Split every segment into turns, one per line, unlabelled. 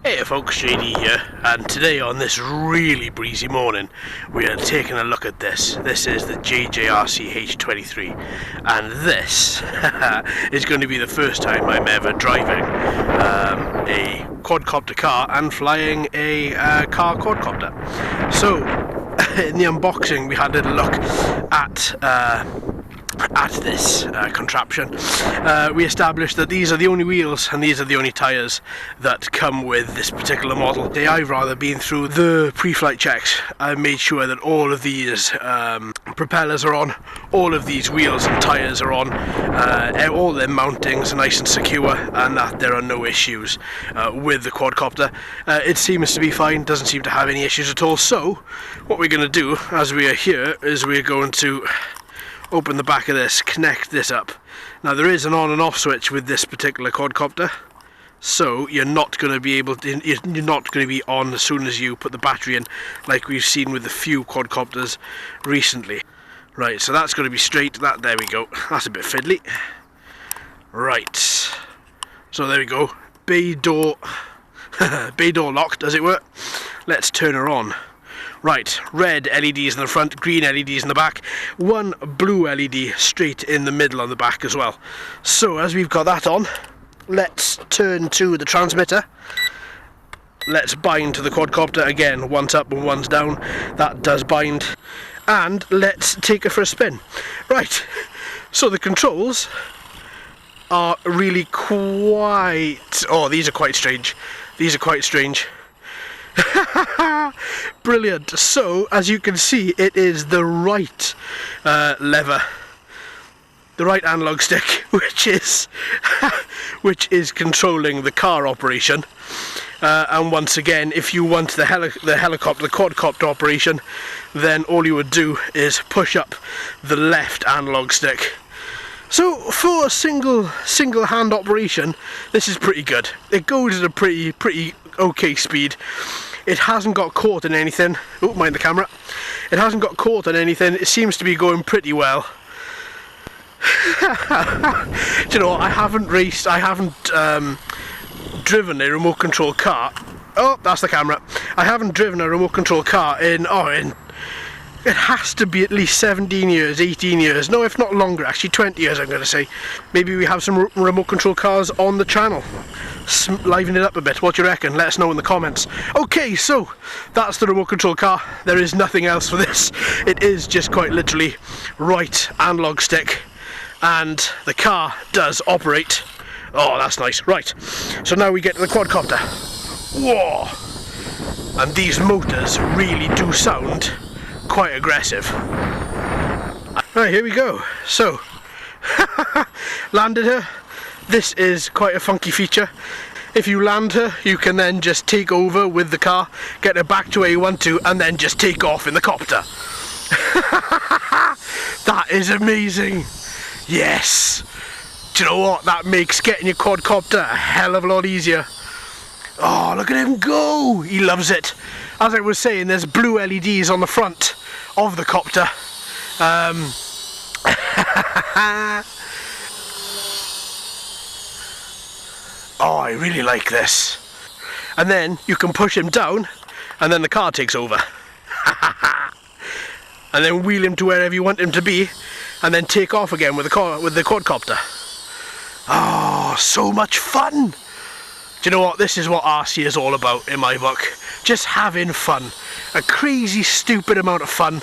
Hey folks, JD here, and today on this really breezy morning we are taking a look at this. This is the JJRC H23, and this is going to be the first time I'm ever driving a quadcopter car and flying a car quadcopter. So in the unboxing we had a little look at this contraption. We established that these are the only wheels and these are the only tyres that come with this particular model. I've rather been through the pre-flight checks. I've made sure that all of these propellers are on, all of these wheels and tyres are on, all their mountings are nice and secure, and that there are no issues with the quadcopter. It seems to be fine, doesn't seem to have any issues at all. So what we're going to do as we are here is we're going to open the back of this, connect this up. Now there is an on and off switch with this particular quadcopter, so you're not going to be able to, you're not going to be on as soon as you put the battery in, like we've seen with a few quadcopters recently. Right, so that's going to be straight. That, there we go. That's a bit fiddly. Right, so there we go. Bay door locked, as it were. Let's turn her on. Right, red LEDs in the front, green LEDs in the back, one blue LED straight in the middle on the back as well. So as we've got that on, let's turn to the transmitter. Let's bind to the quadcopter again, one's up and one's down. That does bind. And let's take it for a spin. Right, so the controls are really quite... oh, these are quite strange. These are quite strange. Brilliant. So as you can see, it is the right lever, the right analog stick, which is controlling the car operation. And once again, if you want the quadcopter operation, then all you would do is push up the left analog stick. So for a single hand operation, this is pretty good. It goes at a pretty okay speed. It hasn't got caught in anything. Oh, mind the camera. It hasn't got caught in anything. It seems to be going pretty well. Do you know what? I haven't driven a remote control car. Oh, that's the camera. I haven't driven a remote control car in it has to be at least 17 years, 18 years. No, if not longer, actually 20 years I'm going to say. Maybe we have some remote control cars on the channel. Liven it up a bit. What do you reckon? Let us know in the comments. Okay, so that's the remote control car. There is nothing else for this. It is just quite literally right analog stick, and the car does operate. Oh, that's nice. Right, so now we get to the quadcopter. Whoa! And these motors really do sound quite aggressive. Right, here we go. So landed her. This is quite a funky feature. If you land her, you can then just take over with the car, get her back to where you want to, and then just take off in the copter. That is amazing. Yes. Do you know what? That makes getting your quadcopter a hell of a lot easier. Oh, look at him go! He loves it. As I was saying, there's blue LEDs on the front of the copter. Oh, I really like this. And then you can push him down, and then the car takes over. And then wheel him to wherever you want him to be, and then take off again with the quadcopter. Oh, so much fun! Do you know what? This is what RC is all about in my book. Just having fun. A crazy, stupid amount of fun.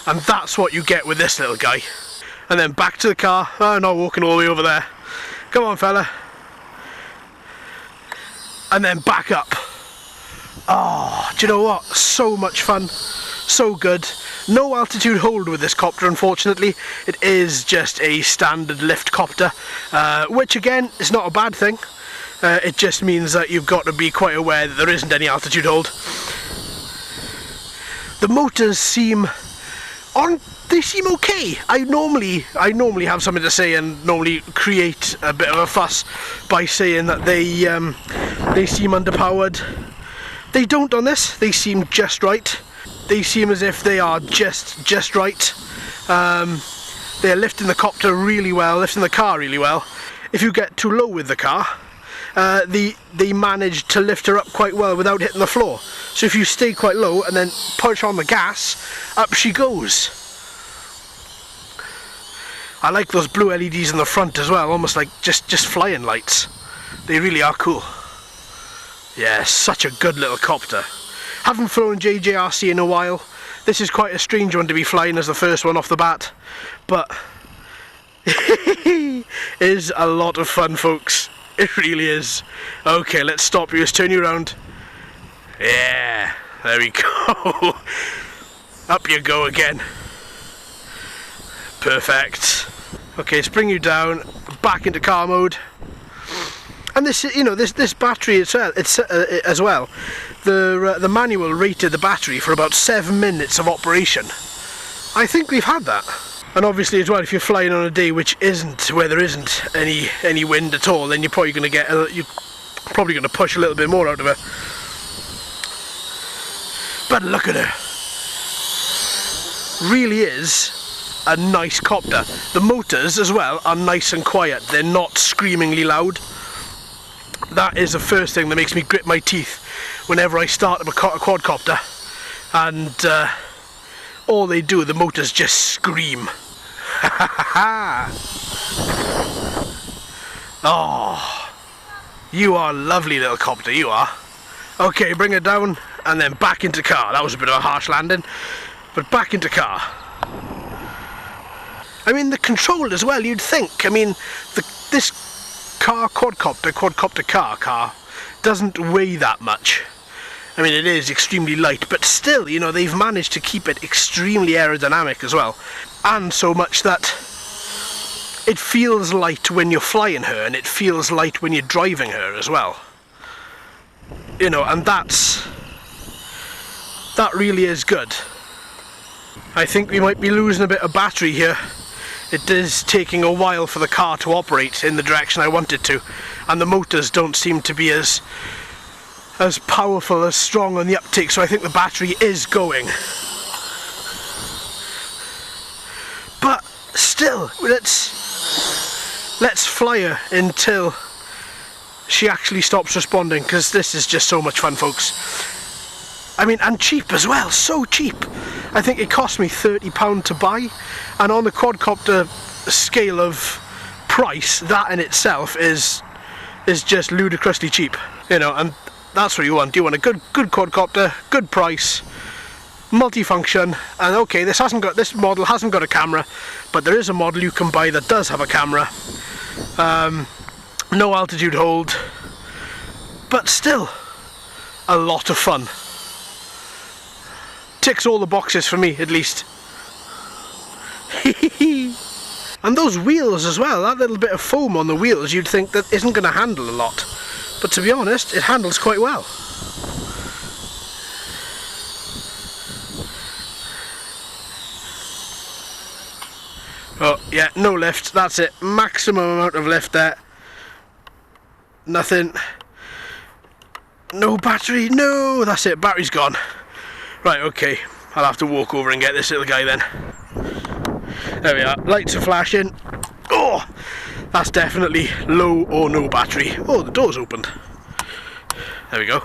And that's what you get with this little guy. And then back to the car. Oh, not walking all the way over there. Come on, fella. And then back up. Oh, do you know what? So much fun. So good. No altitude hold with this copter, unfortunately. It is just a standard lift copter. Which, again, is not a bad thing. It just means that you've got to be quite aware that there isn't any altitude hold. The motors seem okay. I normally have something to say and normally create a bit of a fuss by saying that they seem underpowered. They don't on this. They seem just right. They seem as if they are just right. They're lifting the copter really well, lifting the car really well. If you get too low with the car, they managed to lift her up quite well without hitting the floor. So if you stay quite low and then push on the gas, up she goes. I like those blue LEDs in the front as well, almost like just flying lights. They really are cool. Yeah, such a good little copter. Haven't flown JJRC in a while. This is quite a strange one to be flying as the first one off the bat, but is a lot of fun, folks. It really is. Okay, let's stop you. Let's turn you around. Yeah, there we go. Up you go again. Perfect. Okay, let's bring you down, back into car mode. And this, you know, this battery itself, as well. The manual rated the battery for about 7 minutes of operation. I think we've had that. And obviously as well, if you're flying on a day which isn't, where there isn't any wind at all, then you're probably going to push a little bit more out of her. But look at her. Really is a nice copter. The motors as well are nice and quiet. They're not screamingly loud. That is the first thing that makes me grit my teeth whenever I start up a quadcopter, and all they do, the motors just scream. Oh, you are a lovely little copter, you are. Okay, bring it down and then back into car. That was a bit of a harsh landing, but back into car. I mean, the control as well, you'd think. I mean, this car quadcopter car doesn't weigh that much. I mean, it is extremely light, but still, you know, they've managed to keep it extremely aerodynamic as well, and so much that it feels light when you're flying her, and it feels light when you're driving her as well. You know, and that really is good. I think we might be losing a bit of battery here. It is taking a while for the car to operate in the direction I want it to, and the motors don't seem to be as powerful, as strong on the uptake, so I think the battery is going. But still, let's fly her until she actually stops responding, because this is just so much fun, folks. I mean, and cheap as well, so cheap. I think it cost me £30 to buy, and on the quadcopter scale of price, that in itself is just ludicrously cheap. You know, and that's what you want. You want a good quadcopter, good price, multifunction, and okay, this model hasn't got a camera, but there is a model you can buy that does have a camera. No altitude hold, but still a lot of fun. Ticks all the boxes for me, at least. And those wheels as well, that little bit of foam on the wheels, you'd think that isn't going to handle a lot, but to be honest, it handles quite well. Oh yeah, no lift, that's it, maximum amount of lift there. Nothing. No battery, no, that's it, battery's gone. Right, okay, I'll have to walk over and get this little guy then. There we are, lights are flashing. Oh, that's definitely low or no battery. Oh, the door's opened. There we go.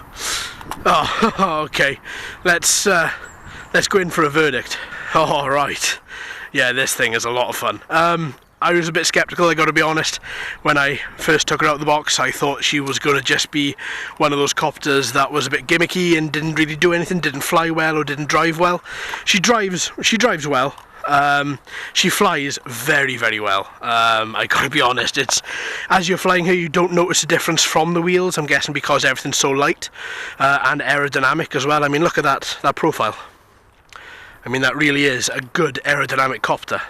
Oh, okay, let's go in for a verdict. All right, yeah, this thing is a lot of fun. I was a bit skeptical, I got to be honest. When I first took her out of the box, I thought she was going to just be one of those copters that was a bit gimmicky and didn't really do anything, didn't fly well or didn't drive well. She drives well. She flies very, very well. I gotta be honest, it's as you're flying her, you don't notice a difference from the wheels. I'm guessing because everything's so light and aerodynamic as well. I mean, look at that profile. I mean, that really is a good aerodynamic copter.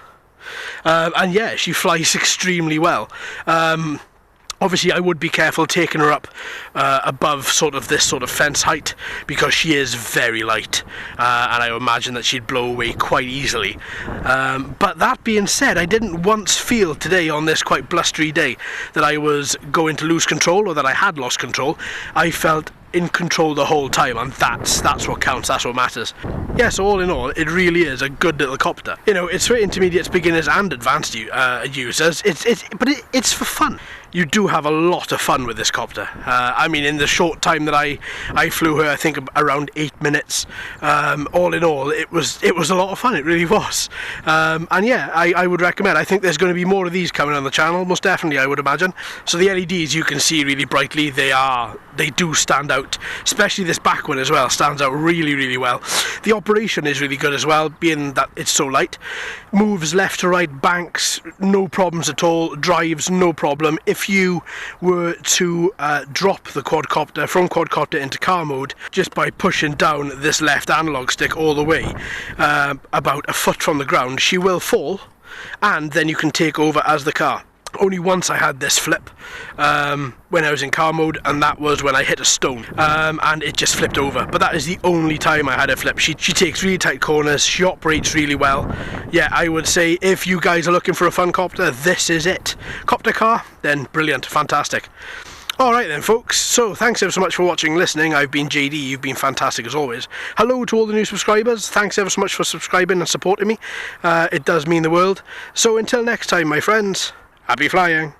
And yeah, she flies extremely well. Obviously I would be careful taking her up above this sort of fence height, because she is very light, and I imagine that she'd blow away quite easily. But that being said, I didn't once feel today, on this quite blustery day, that I was going to lose control or that I had lost control. I felt in control the whole time, and that's what counts, that's what matters. Yeah, so all in all, it really is a good little copter. You know, it's for intermediates, beginners and advanced users. It's for fun. you do have a lot of fun with this copter. I mean, in the short time that I flew her, I think around 8 minutes, all in all, it was a lot of fun, it really was. And yeah, I would recommend. I think there's going to be more of these coming on the channel, most definitely, I would imagine. So the LEDs you can see really brightly, they do stand out, especially this back one as well, stands out really, really well. The operation is really good as well, being that it's so light. Moves left to right, banks, no problems at all, drives, no problem. If you were to drop the quadcopter from quadcopter into car mode just by pushing down this left analog stick all the way about a foot from the ground, she will fall, and then you can take over as the car. Only once I had this flip when I was in car mode, and that was when I hit a stone and it just flipped over. But that is the only time I had it flip. She takes really tight corners, she operates really well. Yeah, I would say if you guys are looking for a fun copter, this is it. Copter car, then brilliant, fantastic. Alright then folks, so thanks ever so much for watching and listening. I've been JD, you've been fantastic as always. Hello to all the new subscribers, thanks ever so much for subscribing and supporting me. It does mean the world. So until next time my friends, happy flying.